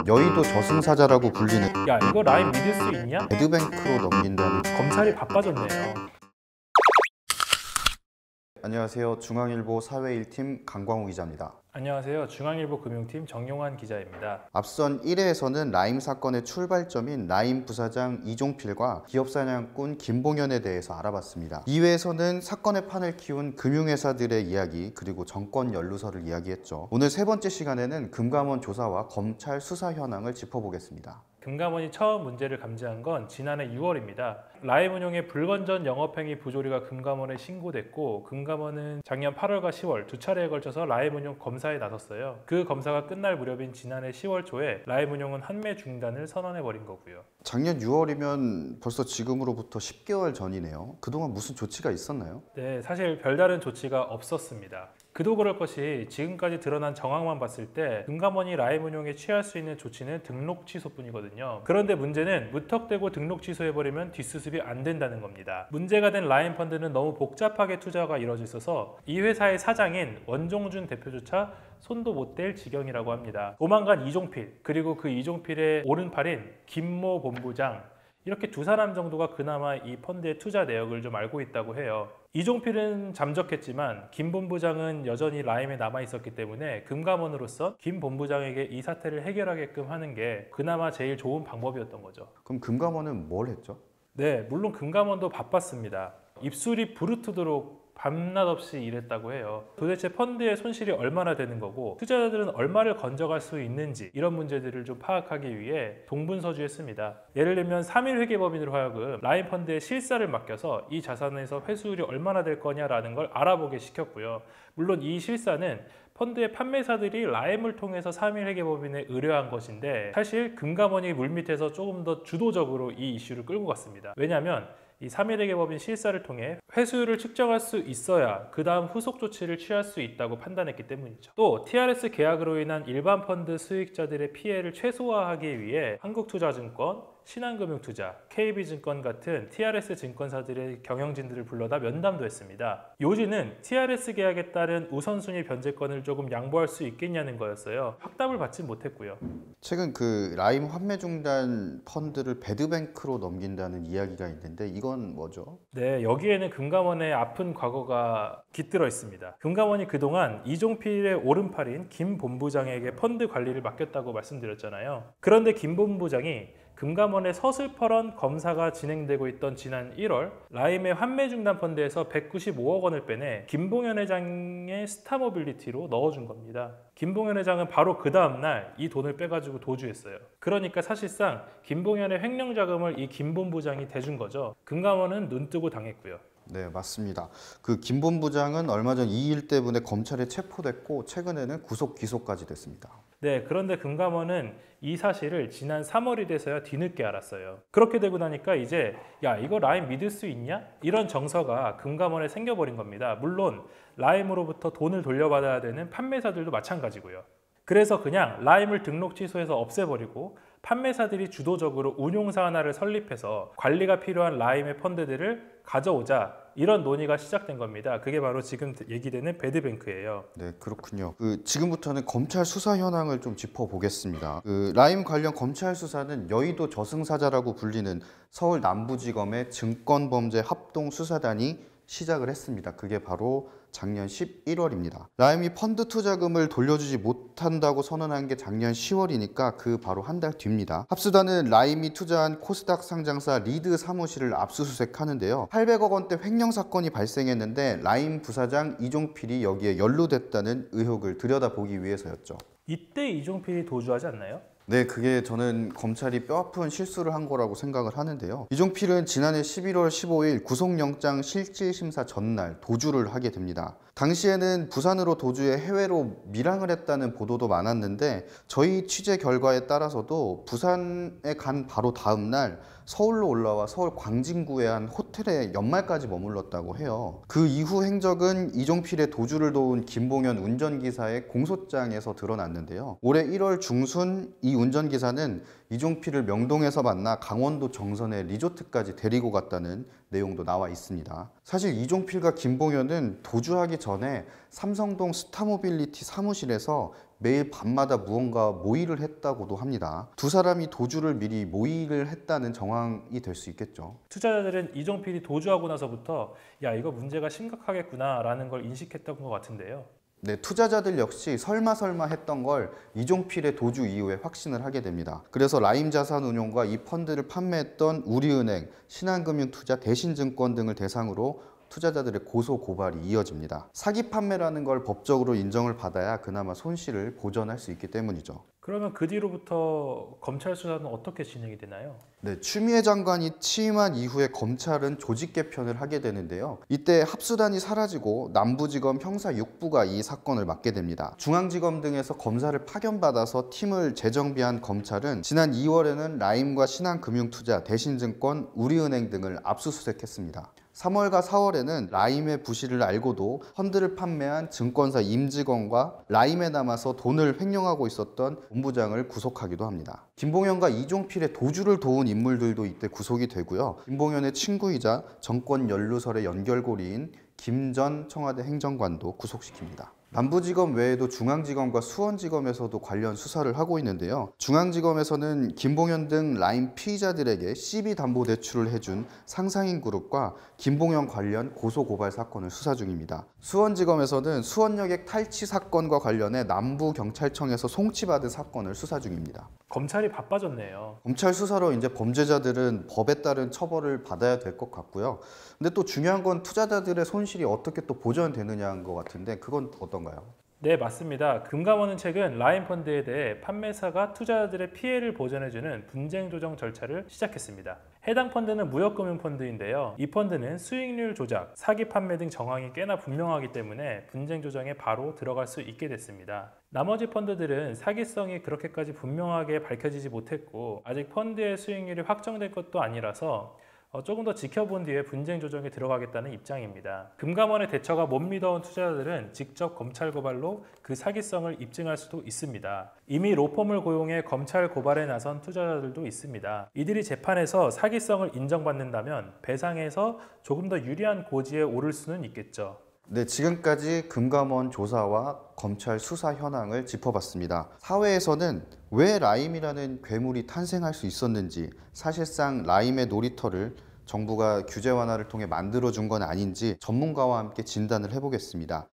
여의도 저승사자라고 불리는 야, 이거 라임 믿을 수 있냐? 배드뱅크로 넘긴다는. 검찰이 바빠졌네요. 안녕하세요. 중앙일보 사회 1팀 강광우 기자입니다. 안녕하세요. 중앙일보 금융팀 정용환 기자입니다. 앞선 1회에서는 라임 사건의 출발점인 라임 부사장 이종필과 기업사냥꾼 김봉현에 대해서 알아봤습니다. 2회에서는 사건의 판을 키운 금융회사들의 이야기 그리고 정권 연루설을 이야기했죠. 오늘 세 번째 시간에는 금감원 조사와 검찰 수사 현황을 짚어보겠습니다. 금감원이 처음 문제를 감지한 건 지난해 6월입니다. 라임 운용의 불건전 영업행위 부조리가 금감원에 신고됐고 금감원은 작년 8월과 10월 두 차례에 걸쳐서 라임 운용 검사에 나섰어요. 그 검사가 끝날 무렵인 지난해 10월 초에 라임 운용은 환매 중단을 선언해버린 거고요. 작년 6월이면 벌써 지금으로부터 10개월 전이네요. 그동안 무슨 조치가 있었나요? 네, 사실 별다른 조치가 없었습니다. 그도 그럴 것이 지금까지 드러난 정황만 봤을 때 금감원이 라임 운용에 취할 수 있는 조치는 등록 취소뿐이거든요. 그런데 문제는 무턱대고 등록 취소해버리면 뒷수습이 안 된다는 겁니다. 문제가 된 라임 펀드는 너무 복잡하게 투자가 이루어져 있어서 이 회사의 사장인 원종준 대표조차 손도 못 댈 지경이라고 합니다. 도망간 이종필, 그리고 그 이종필의 오른팔인 김모 본부장, 이렇게 두 사람 정도가 그나마 이 펀드의 투자 내역을 좀 알고 있다고 해요. 이종필은 잠적했지만 김 본부장은 여전히 라임에 남아 있었기 때문에 금감원으로서 김 본부장에게 이 사태를 해결하게끔 하는 게 그나마 제일 좋은 방법이었던 거죠. 그럼 금감원은 뭘 했죠? 네, 물론 금감원도 바빴습니다. 입술이 부르트도록 밤낮 없이 일했다고 해요. 도대체 펀드의 손실이 얼마나 되는 거고 투자자들은 얼마를 건져갈 수 있는지 이런 문제들을 좀 파악하기 위해 동분서주했습니다. 예를 들면 3일 회계법인으로 하여금 라임 펀드의 실사를 맡겨서 이 자산에서 회수율이 얼마나 될 거냐라는 걸 알아보게 시켰고요. 물론 이 실사는 펀드의 판매사들이 라임을 통해서 3일 회계법인에 의뢰한 것인데 사실 금감원이 물밑에서 조금 더 주도적으로 이 이슈를 끌고 갔습니다. 왜냐하면 이 3일 회계법인 실사를 통해 회수율을 측정할 수 있어야 그 다음 후속 조치를 취할 수 있다고 판단했기 때문이죠. 또 TRS 계약으로 인한 일반 펀드 수익자들의 피해를 최소화하기 위해 한국투자증권, 신한금융투자, KB증권 같은 TRS 증권사들의 경영진들을 불러다 면담도 했습니다. 요지는 TRS 계약에 따른 우선순위 변제권을 조금 양보할 수 있겠냐는 거였어요. 확답을 받지 못했고요. 최근 그 라임 환매 중단 펀드를 배드뱅크로 넘긴다는 이야기가 있는데 이건 뭐죠? 네, 여기에는 금감원의 아픈 과거가 깃들어 있습니다. 금감원이 그동안 이종필의 오른팔인 김 본부장에게 펀드 관리를 맡겼다고 말씀드렸잖아요. 그런데 김 본부장이 금감원의 서슬퍼런 검사가 진행되고 있던 지난 1월 라임의 환매 중단 펀드에서 195억 원을 빼내 김봉현 회장의 스타모빌리티로 넣어준 겁니다. 김봉현 회장은 바로 그 다음날 이 돈을 빼가지고 도주했어요. 그러니까 사실상 김봉현의 횡령 자금을 이 김 본부장이 대준 거죠. 금감원은 눈뜨고 당했고요. 네, 맞습니다. 그 김 본부장은 얼마 전 이 일 때문에 검찰에 체포됐고 최근에는 구속 기소까지 됐습니다. 네, 그런데 금감원은 이 사실을 지난 3월이 돼서야 뒤늦게 알았어요. 그렇게 되고 나니까 이제 야, 이거 라임 믿을 수 있냐? 이런 정서가 금감원에 생겨버린 겁니다. 물론 라임으로부터 돈을 돌려받아야 되는 판매사들도 마찬가지고요. 그래서 그냥 라임을 등록 취소해서 없애버리고 판매사들이 주도적으로 운용사 하나를 설립해서 관리가 필요한 라임의 펀드들을 가져오자, 이런 논의가 시작된 겁니다. 그게 바로 지금 얘기되는 배드뱅크예요. 네, 그렇군요. 지금부터는 검찰 수사 현황을 좀 짚어보겠습니다. 라임 관련 검찰 수사는 여의도 저승사자라고 불리는 서울 남부지검의 증권범죄 합동수사단이 시작을 했습니다. 그게 바로 작년 11월입니다. 라임이 펀드 투자금을 돌려주지 못한다고 선언한 게 작년 10월이니까 그 바로 한 달 뒤입니다. 합수단은 라임이 투자한 코스닥 상장사 리드 사무실을 압수수색하는데요. 800억 원대 횡령 사건이 발생했는데 라임 부사장 이종필이 여기에 연루됐다는 의혹을 들여다보기 위해서였죠. 이때 이종필이 도주하지 않나요? 네, 그게 저는 검찰이 뼈아픈 실수를 한 거라고 생각을 하는데요. 이종필은 지난해 11월 15일 구속영장 실질심사 전날 도주를 하게 됩니다. 당시에는 부산으로 도주해 해외로 밀항을 했다는 보도도 많았는데 저희 취재 결과에 따라서도 부산에 간 바로 다음 날 서울로 올라와 서울 광진구의 한 호텔에 연말까지 머물렀다고 해요. 그 이후 행적은 이종필의 도주를 도운 김봉현 운전기사의 공소장에서 드러났는데요. 올해 1월 중순 이 운전기사는 이종필을 명동에서 만나 강원도 정선의 리조트까지 데리고 갔다는 내용도 나와 있습니다. 사실 이종필과 김봉현은 도주하기 전에 삼성동 스타모빌리티 사무실에서 매일 밤마다 무언가 모의를 했다고도 합니다. 두 사람이 도주를 미리 모의를 했다는 정황이 될 수 있겠죠. 투자자들은 이종필이 도주하고 나서부터 야, 이거 문제가 심각하겠구나 라는 걸 인식했던 것 같은데요. 네, 투자자들 역시 설마 했던 걸 이종필의 도주 이후에 확신을 하게 됩니다. 그래서 라임자산운용과 이 펀드를 판매했던 우리은행, 신한금융투자, 대신증권 등을 대상으로 투자자들의 고소 고발이 이어집니다. 사기 판매라는 걸 법적으로 인정을 받아야 그나마 손실을 보전할 수 있기 때문이죠. 그러면 그 뒤로부터 검찰 수사는 어떻게 진행이 되나요? 네, 추미애 장관이 취임한 이후에 검찰은 조직 개편을 하게 되는데요. 이때 합수단이 사라지고 남부지검 형사 6부가 이 사건을 맡게 됩니다. 중앙지검 등에서 검사를 파견받아서 팀을 재정비한 검찰은 지난 2월에는 라임과 신한금융투자, 대신증권, 우리은행 등을 압수수색했습니다. 3월과 4월에는 라임의 부실을 알고도 펀드를 판매한 증권사 임직원과 라임에 남아서 돈을 횡령하고 있었던 본부장을 구속하기도 합니다. 김봉현과 이종필의 도주를 도운 인물들도 이때 구속이 되고요. 김봉현의 친구이자 정권 연루설의 연결고리인 김 전 청와대 행정관도 구속시킵니다. 남부지검 외에도 중앙지검과 수원지검에서도 관련 수사를 하고 있는데요. 중앙지검에서는 김봉현 등 라임 피의자들에게 CB담보대출을 해준 상상인 그룹과 김봉현 관련 고소고발 사건을 수사 중입니다. 수원지검에서는 수원여객 탈취 사건과 관련해 남부경찰청에서 송치받은 사건을 수사 중입니다. 검찰이 바빠졌네요. 검찰 수사로 이제 범죄자들은 법에 따른 처벌을 받아야 될 것 같고요. 근데 또 중요한 건 투자자들의 손실이 어떻게 또 보전되느냐인 것 같은데 그건 어떤가요? 네, 맞습니다. 금감원은 최근 라임펀드에 대해 판매사가 투자자들의 피해를 보전해주는 분쟁 조정 절차를 시작했습니다. 해당 펀드는 무역금융펀드인데요. 이 펀드는 수익률 조작, 사기 판매 등 정황이 꽤나 분명하기 때문에 분쟁 조정에 바로 들어갈 수 있게 됐습니다. 나머지 펀드들은 사기성이 그렇게까지 분명하게 밝혀지지 못했고 아직 펀드의 수익률이 확정된 것도 아니라서 조금 더 지켜본 뒤에 분쟁 조정에 들어가겠다는 입장입니다. 금감원의 대처가 못 믿어온 투자자들은 직접 검찰 고발로 그 사기성을 입증할 수도 있습니다. 이미 로펌을 고용해 검찰 고발에 나선 투자자들도 있습니다. 이들이 재판에서 사기성을 인정받는다면 배상에서 조금 더 유리한 고지에 오를 수는 있겠죠. 네, 지금까지 금감원 조사와 검찰 수사 현황을 짚어봤습니다. 사회에서는 왜 라임이라는 괴물이 탄생할 수 있었는지, 사실상 라임의 놀이터를 정부가 규제 완화를 통해 만들어준 건 아닌지 전문가와 함께 진단을 해보겠습니다.